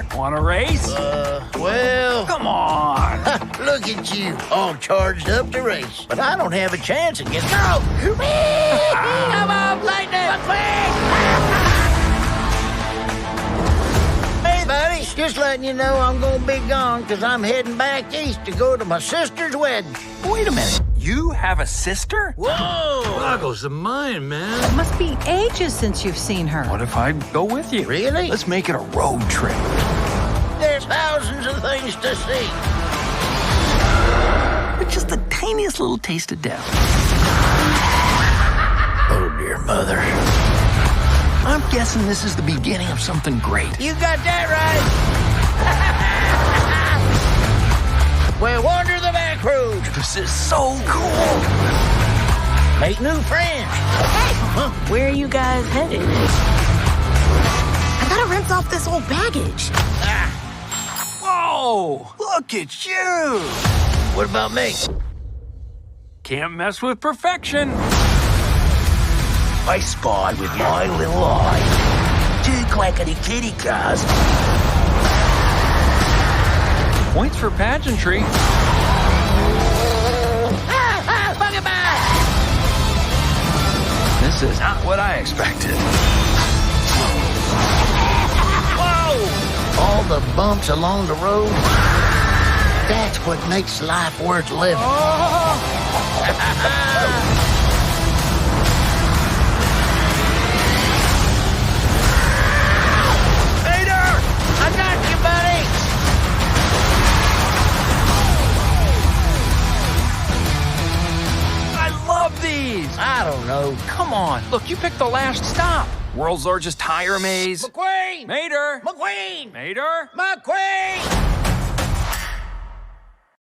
partner. Want a race? Well, Come on. look at you, all charged up to race. But I don't have a chance against... Go! Come on, Lightning! Hey, buddy, just letting you know I'm gonna be gone because I'm heading back east to go to my sister's wedding. Wait a minute. You have a sister? Whoa! Boggles the mind, man. It must be ages since you've seen her. What if I go with you? Really? Let's make it a road trip. There's thousands of things to see. But just the tiniest little taste of death. Oh, dear mother. I'm guessing this is the beginning of something great. You got that right. We'll wander the back roads. This is so cool. Make new friends. Where are you guys headed? I gotta rinse off this old baggage. Whoa! Look at you! What about me? Can't mess with perfection. I spied with my little eye 2 clackety kitty cars. Points for pageantry. This is not what I expected. Whoa! All the bumps along the road. That's what makes life worth living. Peter! I got you, buddy! I love these! I don't know. Come on, look, you picked the last stop. World's largest tire maze. McQueen! Mater! McQueen! Mater! McQueen!